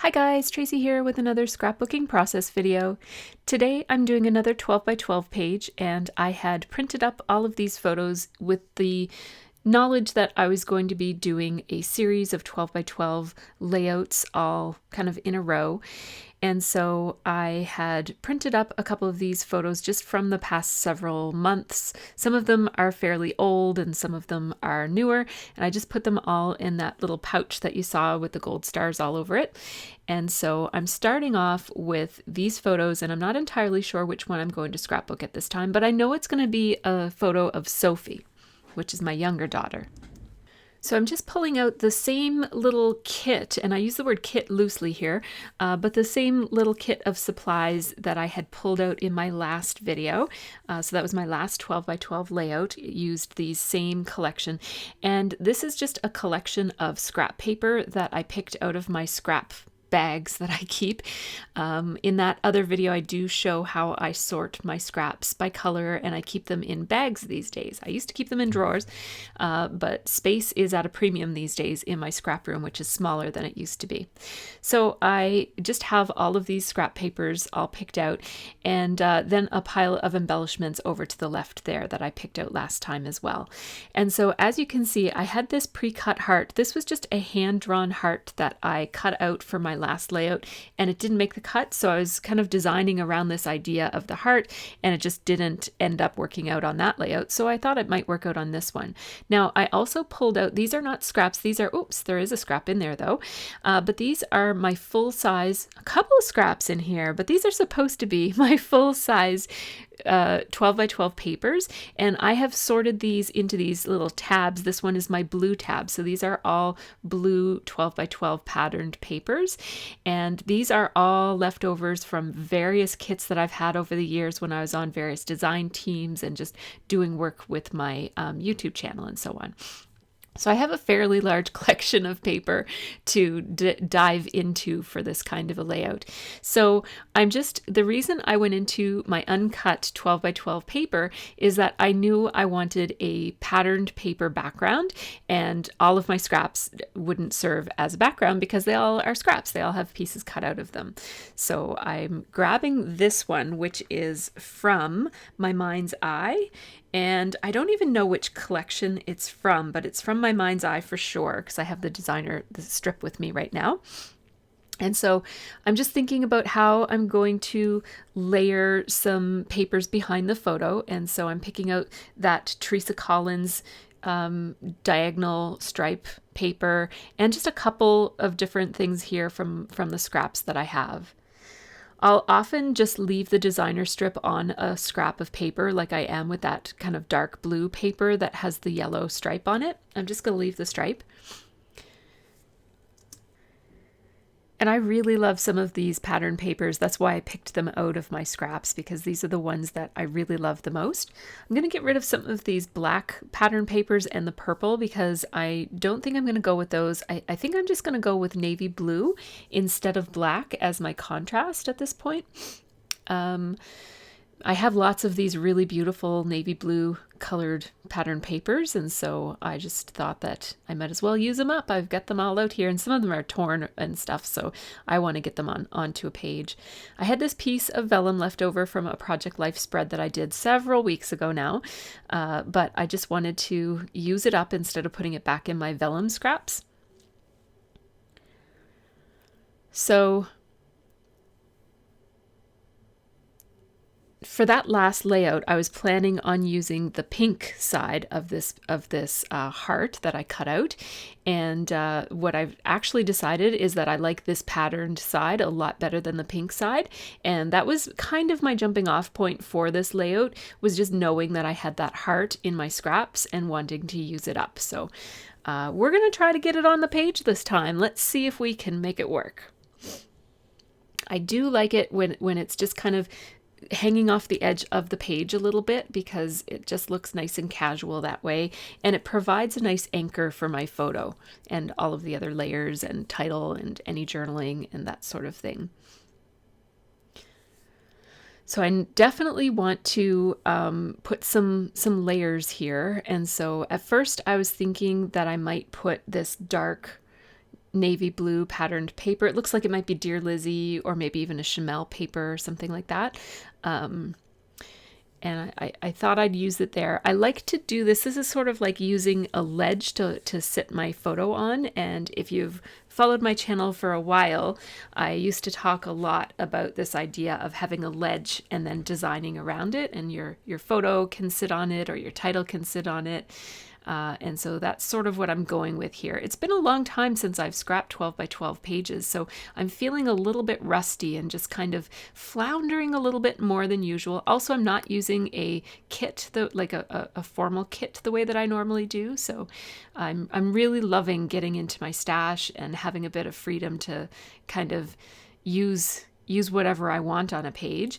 Hi guys, Tracy here with another scrapbooking process video. Today I'm doing another 12 by 12 page, and I had printed up all of these photos with the knowledge that I was going to be doing a series of 12 by 12 layouts all kind of in a row. And so I had printed up a couple of these photos just from the past several months. Some of them are fairly old and some of them are newer. And I just put them all in that little pouch that you saw with the gold stars all over it. And so I'm starting off with these photos, and I'm not entirely sure which one I'm going to scrapbook at this time, but I know it's going to be a photo of Sophie, which is my younger daughter. So I'm just pulling out the same little kit, and I use the word kit loosely here, but the same little kit of supplies that I had pulled out in my last video. So that was my last 12 by 12 layout. It used the same collection. And this is just a collection of scrap paper that I picked out of my scrap bags that I keep. In that other video, I do show how I sort my scraps by color, and I keep them in bags these days. I used to keep them in drawers, but space is at a premium these days in my scrap room, which is smaller than it used to be. So I just have all of these scrap papers all picked out, and then a pile of embellishments over to the left there that I picked out last time as well. And so as you can see, I had this pre-cut heart. This was just a hand-drawn heart that I cut out for my last layout, and it didn't make the cut, so I was kind of designing around this idea of the heart, and it just didn't end up working out on that layout, so I thought it might work out on this one. Now I also pulled out, these are not scraps, these are, oops, there is a scrap in there though, but these are my full size, a couple of scraps in here, but these are supposed to be my full size 12 by 12 papers, and I have sorted these into these little tabs. This one is my blue tab, so these are all blue 12 by 12 patterned papers, and these are all leftovers from various kits that I've had over the years when I was on various design teams and just doing work with my YouTube channel and so on. So I have a fairly large collection of paper to dive into for this kind of a layout. So the reason I went into my uncut 12 by 12 paper is that I knew I wanted a patterned paper background, and all of my scraps wouldn't serve as a background because they all are scraps. They all have pieces cut out of them. So I'm grabbing this one, which is from my Mind's Eye. And I don't even know which collection it's from, but it's from my Mind's Eye for sure, because I have the strip with me right now. And so I'm just thinking about how I'm going to layer some papers behind the photo. And so I'm picking out that Teresa Collins diagonal stripe paper and just a couple of different things here from the scraps that I have. I'll often just leave the designer strip on a scrap of paper like I am with that kind of dark blue paper that has the yellow stripe on it. I'm just going to leave the stripe. And I really love some of these pattern papers. That's why I picked them out of my scraps, because these are the ones that I really love the most. I'm going to get rid of some of these black pattern papers and the purple because I don't think I'm going to go with those. I think I'm just going to go with navy blue instead of black as my contrast at this point. I have lots of these really beautiful navy blue colored pattern papers, and so I just thought that I might as well use them up. I've got them all out here, and some of them are torn and stuff, so I want to get them onto a page. I had this piece of vellum left over from a Project Life spread that I did several weeks ago now, but I just wanted to use it up instead of putting it back in my vellum scraps. So for that last layout, I was planning on using the pink side of this heart that I cut out, and what I've actually decided is that I like this patterned side a lot better than the pink side, and that was kind of my jumping off point for this layout, was just knowing that I had that heart in my scraps and wanting to use it up. So we're going to try to get it on the page this time. Let's see if we can make it work. I do like it when it's just kind of hanging off the edge of the page a little bit, because it just looks nice and casual that way, and it provides a nice anchor for my photo and all of the other layers and title and any journaling and that sort of thing. So I definitely want to put some layers here, and so at first I was thinking that I might put this dark navy blue patterned paper. It looks like it might be Dear Lizzie or maybe even a Chamel paper or something like that. And I thought I'd use it there. I like to do this. This is sort of like using a ledge to sit my photo on. And if you've followed my channel for a while, I used to talk a lot about this idea of having a ledge and then designing around it, and your photo can sit on it or your title can sit on it. And so that's sort of what I'm going with here. It's been a long time since I've scrapped 12 by 12 pages, so I'm feeling a little bit rusty and just kind of floundering a little bit more than usual. Also, I'm not using a kit, like a formal kit the way that I normally do, so I'm really loving getting into my stash and having a bit of freedom to kind of use whatever I want on a page.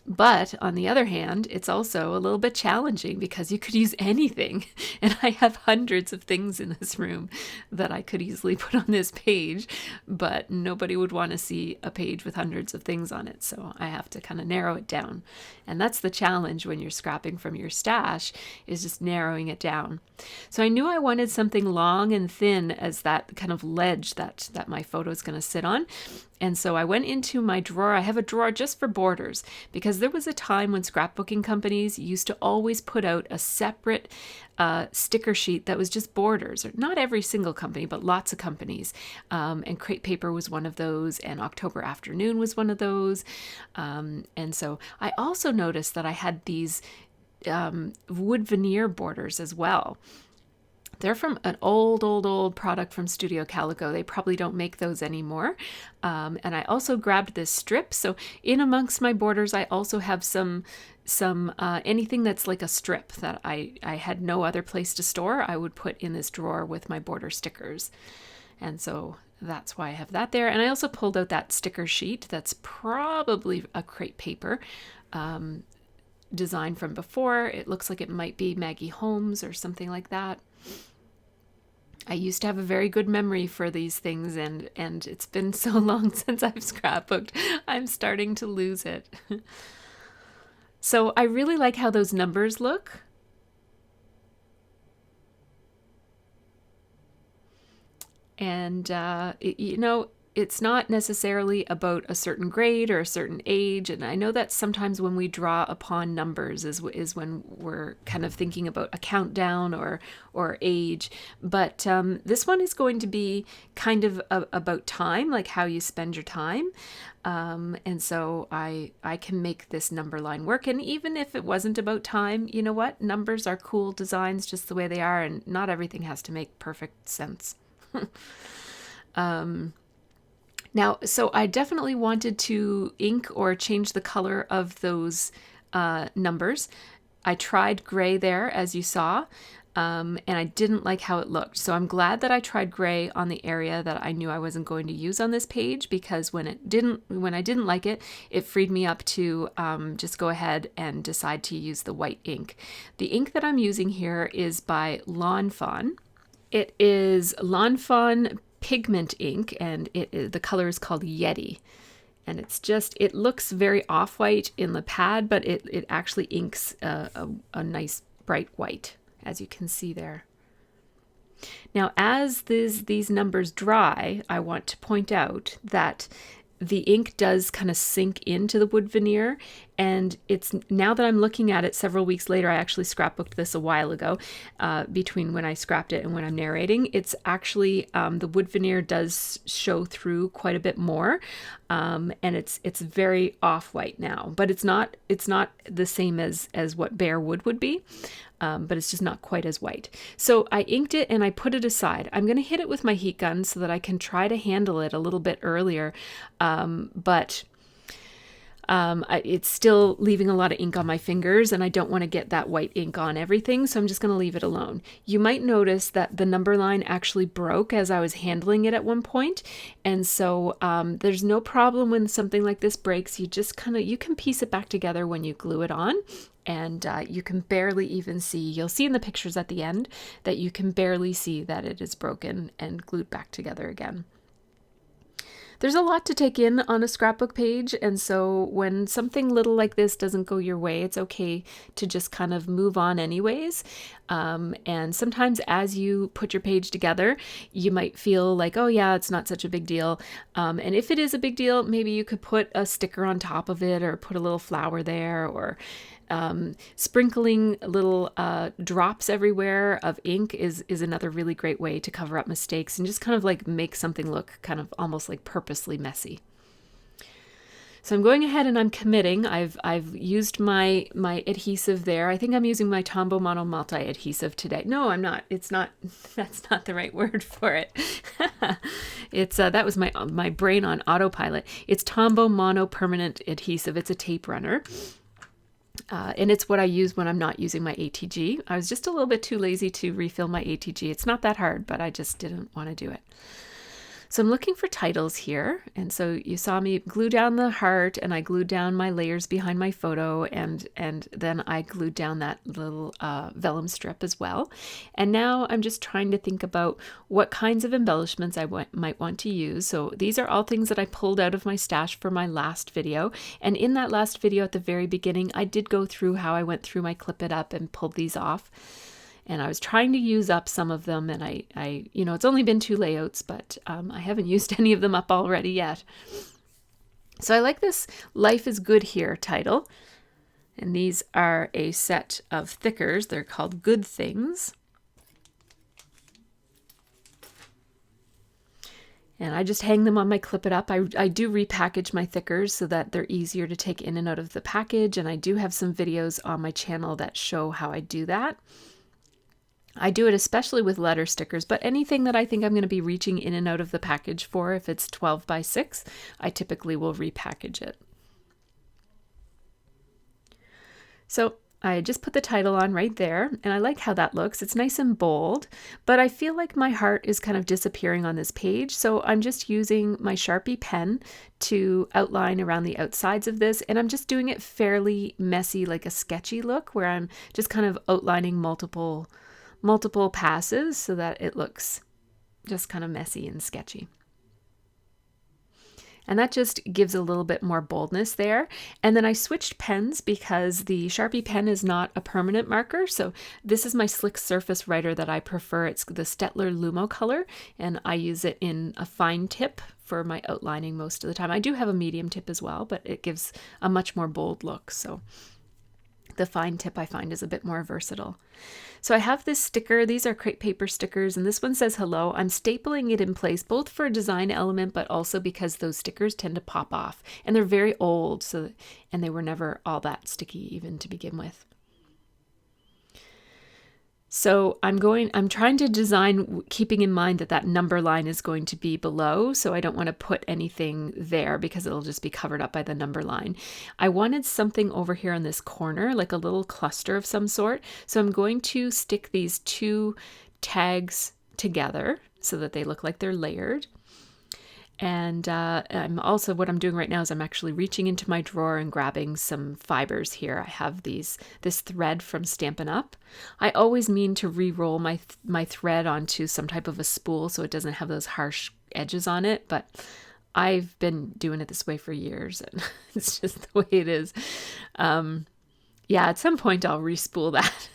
But on the other hand, it's also a little bit challenging because you could use anything. And I have hundreds of things in this room that I could easily put on this page, but nobody would want to see a page with hundreds of things on it. So I have to kind of narrow it down. And that's the challenge when you're scrapping from your stash, is just narrowing it down. So I knew I wanted something long and thin as that kind of ledge that my photo is going to sit on. And so I went into my drawer. I have a drawer just for borders, because there was a time when scrapbooking companies used to always put out a separate sticker sheet that was just borders. Or not every single company, but lots of companies. And Crepe Paper was one of those, and October Afternoon was one of those. And so I also noticed that I had these wood veneer borders as well. They're from an old product from Studio Calico. They probably don't make those anymore. And I also grabbed this strip. So in amongst my borders, I also have some anything that's like a strip that I had no other place to store. I would put in this drawer with my border stickers. And so that's why I have that there. And I also pulled out that sticker sheet that's probably a Crepe Paper design from before. It looks like it might be Maggie Holmes or something like that. I used to have a very good memory for these things, and it's been so long since I've scrapbooked, I'm starting to lose it. So I really like how those numbers look. And, you know, it's not necessarily about a certain grade or a certain age. And I know that sometimes when we draw upon numbers is when we're kind of thinking about a countdown or age. But this one is going to be kind of about time, like how you spend your time. And so I can make this number line work. And even if it wasn't about time, you know what? Numbers are cool designs just the way they are, and not everything has to make perfect sense. Now, so I definitely wanted to ink or change the color of those numbers. I tried gray there, as you saw, and I didn't like how it looked. So I'm glad that I tried gray on the area that I knew I wasn't going to use on this page, because when I didn't like it, it freed me up to just go ahead and decide to use the white ink. The ink that I'm using here is by Lawn Fawn. It is Lawn Fawn pigment ink, and the color is called Yeti, and it looks very off-white in the pad, but it actually inks a nice bright white, as you can see there. Now, as these numbers dry, I want to point out that the ink does kind of sink into the wood veneer, and it's now that I'm looking at it several weeks later, I actually scrapbooked this a while ago, between when I scrapped it and when I'm narrating, it's actually the wood veneer does show through quite a bit more, and it's very off-white now, but it's not the same as what bare wood would be. But it's just not quite as white. So I inked it and I put it aside. I'm going to hit it with my heat gun so that I can try to handle it a little bit earlier, but it's still leaving a lot of ink on my fingers, and I don't want to get that white ink on everything, so I'm just going to leave it alone. You might notice that the number line actually broke as I was handling it at one point, and so there's no problem when something like this breaks. You just you can piece it back together when you glue it on, and you can barely even see, you'll see in the pictures at the end that you can barely see that it is broken and glued back together again. There's a lot to take in on a scrapbook page, and so when something little like this doesn't go your way, it's okay to just kind of move on anyways. And sometimes as you put your page together, you might feel like, oh yeah, it's not such a big deal. And if it is a big deal, maybe you could put a sticker on top of it or put a little flower there, or sprinkling little drops everywhere of ink is another really great way to cover up mistakes and just kind of like make something look kind of almost like purposely messy. So I'm going ahead and I'm committing. I've used my adhesive there. I think I'm using my Tombow Mono Multi adhesive today. No, I'm not. It's not. That's not the right word for it. It's that was my brain on autopilot. It's Tombow Mono Permanent Adhesive. It's a tape runner. And it's what I use when I'm not using my ATG. I was just a little bit too lazy to refill my ATG. It's not that hard, but I just didn't want to do it. So I'm looking for titles here. And so you saw me glue down the heart, and I glued down my layers behind my photo, and then I glued down that little vellum strip as well. And now I'm just trying to think about what kinds of embellishments I might want to use. So these are all things that I pulled out of my stash for my last video. And in that last video at the very beginning, I did go through how I went through my Clip It Up and pulled these off. And I was trying to use up some of them, and I it's only been 2 layouts, but I haven't used any of them up already yet. So I like this Life is Good Here title. And these are a set of thickers. They're called Good Things. And I just hang them on my Clip It Up. I do repackage my thickers so that they're easier to take in and out of the package. And I do have some videos on my channel that show how I do that. I do it especially with letter stickers, but anything that I think I'm going to be reaching in and out of the package for, if it's 12 by 6, I typically will repackage it. So I just put the title on right there, and I like how that looks. It's nice and bold, but I feel like my heart is kind of disappearing on this page, so I'm just using my Sharpie pen to outline around the outsides of this, and I'm just doing it fairly messy, like a sketchy look, where I'm just kind of outlining multiple passes so that it looks just kind of messy and sketchy. And that just gives a little bit more boldness there. And then I switched pens because the Sharpie pen is not a permanent marker. So this is my Slick Surface Writer that I prefer. It's the Stettler Lumo color, and I use it in a fine tip for my outlining most of the time. I do have a medium tip as well, but it gives a much more bold look. So the fine tip I find is a bit more versatile. So I have this sticker. These are crepe paper stickers, and this one says hello. I'm stapling it in place both for a design element, but also because those stickers tend to pop off, and they're very old, and they were never all that sticky even to begin with. So I'm trying to design keeping in mind that that number line is going to be below, so I don't want to put anything there because it'll just be covered up by the number line. I wanted something over here in this corner, like a little cluster of some sort. So I'm going to stick these 2 tags together so that they look like they're layered. And what I'm doing right now is I'm actually reaching into my drawer and grabbing some fibers here. I have this thread from Stampin' Up. I always mean to re-roll my thread onto some type of a spool so it doesn't have those harsh edges on it, but I've been doing it this way for years, and it's just the way it is. Yeah, at some point I'll re-spool that.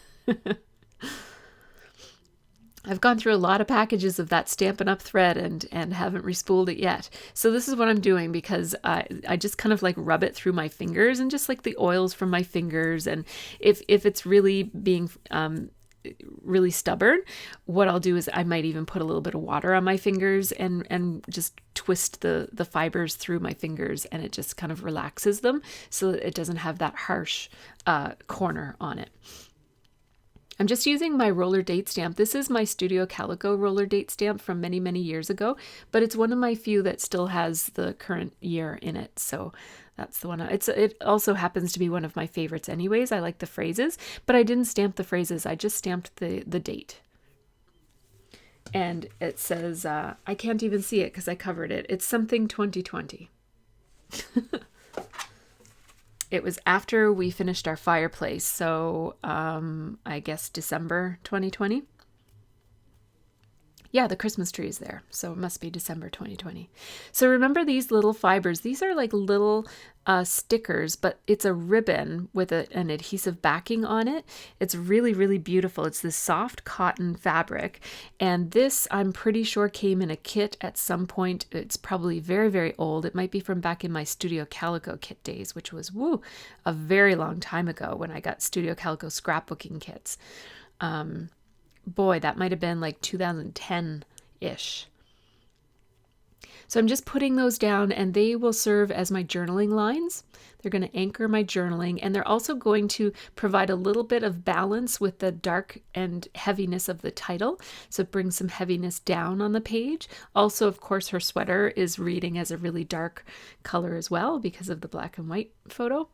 I've gone through a lot of packages of that Stampin' Up thread and haven't respooled it yet. So this is what I'm doing because I just kind of like rub it through my fingers and just like the oils from my fingers. And if it's really being really stubborn, what I'll do is I might even put a little bit of water on my fingers and just twist the fibers through my fingers, and it just kind of relaxes them so that it doesn't have that harsh corner on it. I'm just using my roller date stamp. This is my Studio Calico roller date stamp from many, many years ago, but it's one of my few that still has the current year in it. So that's the one. It also happens to be one of my favorites anyways. I like the phrases, but I didn't stamp the phrases. I just stamped the date. And it says, I can't even see it because I covered it. It's something 2020. It was after we finished our fireplace, so I guess December 2020. Yeah, the Christmas tree is there, so it must be December 2020. So remember these little fibers. These are like little stickers, but it's a ribbon with an adhesive backing on it. It's really, really beautiful. It's this soft cotton fabric, and this I'm pretty sure came in a kit at some point. It's probably very, very old. It might be from back in my Studio Calico kit days, which was, a very long time ago when I got Studio Calico scrapbooking kits. Boy, that might have been like 2010-ish. So I'm just putting those down, and they will serve as my journaling lines. They're going to anchor my journaling, and they're also going to provide a little bit of balance with the dark and heaviness of the title. So it brings some heaviness down on the page. Also, of course, her sweater is reading as a really dark color as well because of the black and white photo.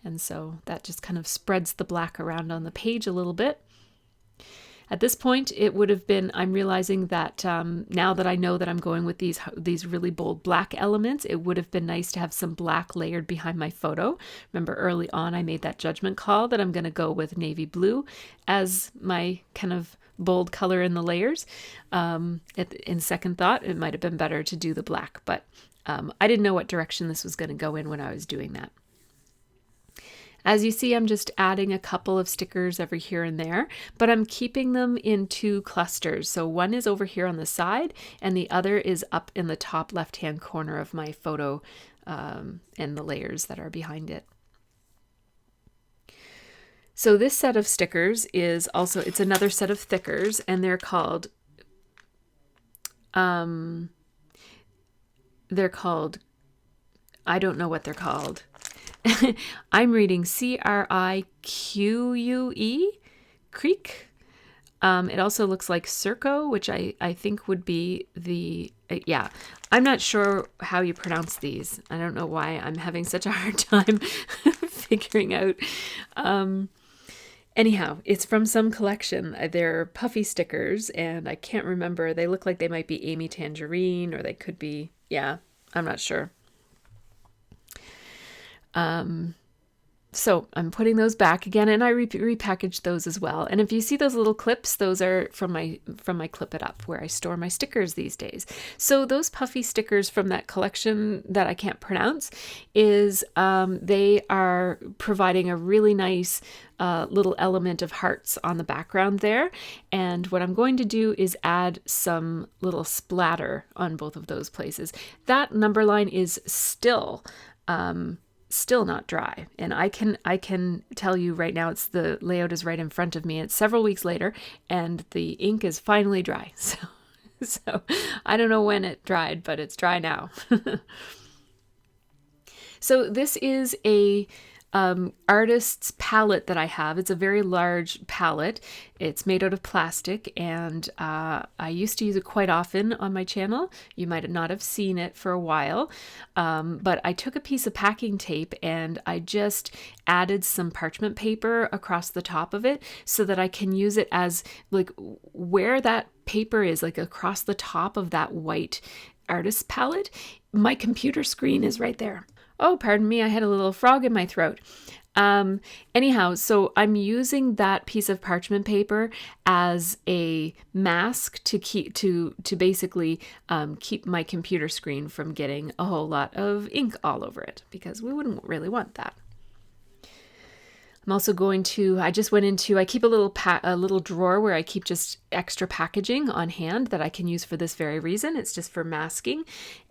And so that just kind of spreads the black around on the page a little bit. At this point, it would have been, I'm realizing that now that I know that I'm going with these really bold black elements, it would have been nice to have some black layered behind my photo. Remember early on, I made that judgment call that I'm going to go with navy blue as my kind of bold color in the layers. In second thought, it might have been better to do the black, but I didn't know what direction this was going to go in when I was doing that. As you see, I'm just adding a couple of stickers every here and there, but I'm keeping them in two clusters. So one is over here on the side, and the other is up in the top left-hand corner of my photo and the layers that are behind it. So this set of stickers is also, it's another set of thickers, and they're called, I don't know what they're called. I'm reading Crique, Creek. It also looks like Circo, which I think would be the, yeah, I'm not sure how you pronounce these. I don't know why I'm having such a hard time figuring out. Anyhow, it's from some collection. They're puffy stickers, and I can't remember. They look like they might be Amy Tangerine, or they could be, yeah, I'm not sure. So I'm putting those back again, and I repackaged those as well. And if you see those little clips, those are from my Clip It Up, where I store my stickers these days. So those puffy stickers from that collection that I can't pronounce is they are providing a really nice little element of hearts on the background there. And what I'm going to do is add some little splatter on both of those places. That number line is still not dry, and I can tell you right now, it's the layout is right in front of me. It's several weeks later, and the ink is finally dry. So I don't know when it dried, but it's dry now. So this is a artist's palette that I have. It's a very large palette. It's made out of plastic, and I used to use it quite often on my channel. You might not have seen it for a while, but I took a piece of packing tape and I just added some parchment paper across the top of it so that I can use it as like where that paper is, like across the top of that white artist's palette. My computer screen is right there. Oh, pardon me, I had a little frog in my throat. Anyhow, so I'm using that piece of parchment paper as a mask to basically keep my computer screen from getting a whole lot of ink all over it, because we wouldn't really want that. I'm also going to, I keep a little drawer where I keep just extra packaging on hand that I can use for this very reason. It's just for masking,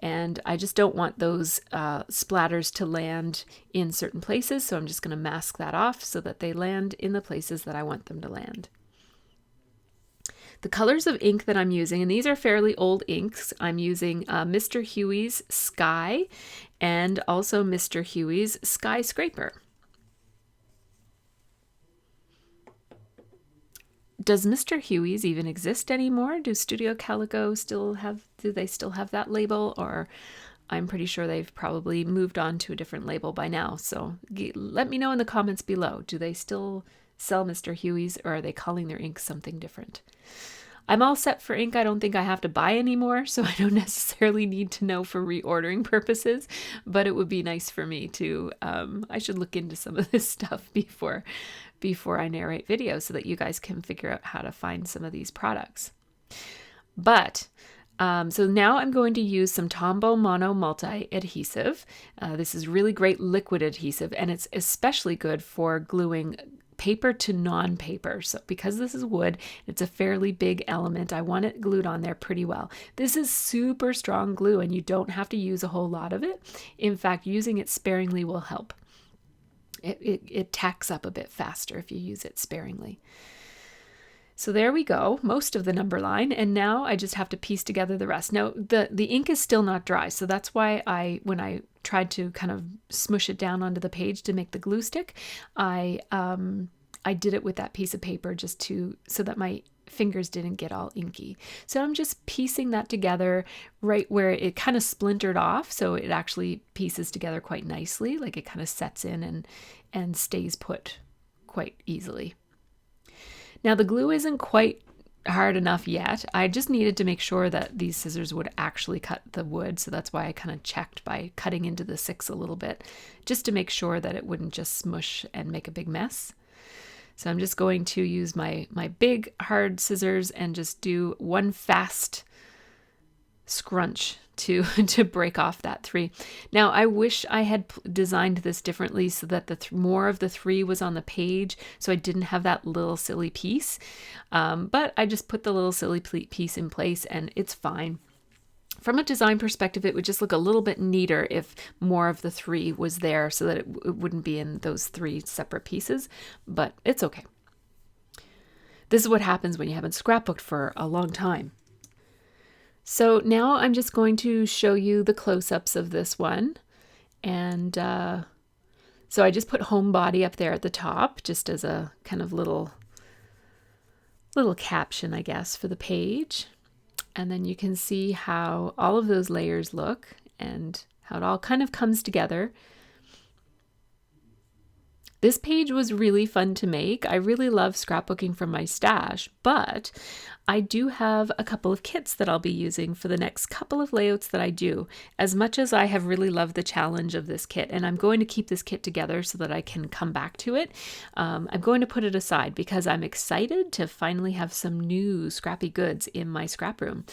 and I just don't want those splatters to land in certain places, so I'm just going to mask that off so that they land in the places that I want them to land. The colors of ink that I'm using, and these are fairly old inks, I'm using Mr. Huey's Sky and also Mr. Huey's Skyscraper. Does Mr. Huey's even exist anymore? Do Studio Calico do they still have that label? Or I'm pretty sure they've probably moved on to a different label by now. So let me know in the comments below. Do they still sell Mr. Huey's, or are they calling their ink something different? I'm all set for ink. I don't think I have to buy any more, so I don't necessarily need to know for reordering purposes, but it would be nice for me to, I should look into some of this stuff before I narrate videos so that you guys can figure out how to find some of these products. But so now I'm going to use some Tombow Mono Multi Adhesive. This is really great liquid adhesive, and it's especially good for gluing paper to non-paper. So because this is wood, it's a fairly big element. I want it glued on there pretty well. This is super strong glue, and you don't have to use a whole lot of it. In fact, using it sparingly will help. It tacks up a bit faster if you use it sparingly. So there we go, most of the number line, and now I just have to piece together the rest. Now the ink is still not dry, so that's why when I tried to kind of smush it down onto the page to make the glue stick, I did it with that piece of paper just so that my fingers didn't get all inky. So I'm just piecing that together right where it kind of splintered off, so it actually pieces together quite nicely, like it kind of sets in and stays put quite easily. Now the glue isn't quite hard enough yet. I just needed to make sure that these scissors would actually cut the wood, so that's why I kind of checked by cutting into the 6 a little bit, just to make sure that it wouldn't just smush and make a big mess. So I'm just going to use my big hard scissors and just do one fast scrunch to break off that 3. Now I wish I had designed this differently so that more of the 3 was on the page, so I didn't have that little silly piece. But I just put the little silly piece in place, and it's fine. From a design perspective, it would just look a little bit neater if more of the 3 was there, so that it wouldn't be in those 3 separate pieces, but it's okay. This is what happens when you haven't scrapbooked for a long time. So now I'm just going to show you the close-ups of this one. And so I just put homebody up there at the top, just as a kind of little caption, I guess, for the page. And then you can see how all of those layers look and how it all kind of comes together. This page was really fun to make. I really love scrapbooking from my stash, but I do have a couple of kits that I'll be using for the next couple of layouts that I do, as much as I have really loved the challenge of this kit, and I'm going to keep this kit together so that I can come back to it. I'm going to put it aside because I'm excited to finally have some new scrappy goods in my scrap room.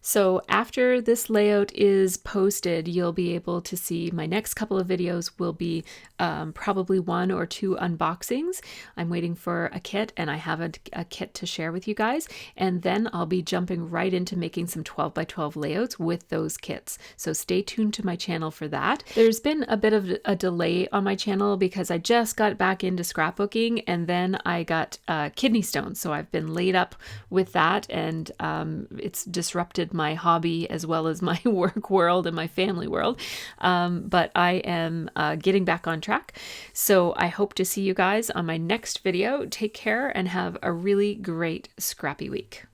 So after this layout is posted, you'll be able to see my next couple of videos will be probably 1 or 2 unboxings. I'm waiting for a kit, and I have a kit to share with you guys. And then I'll be jumping right into making some 12 by 12 layouts with those kits. So stay tuned to my channel for that. There's been a bit of a delay on my channel because I just got back into scrapbooking, and then I got kidney stones. So I've been laid up with that, and it's disrupted my hobby as well as my work world and my family world. But I am getting back on track. So I hope to see you guys on my next video. Take care and have a really great scrappy week.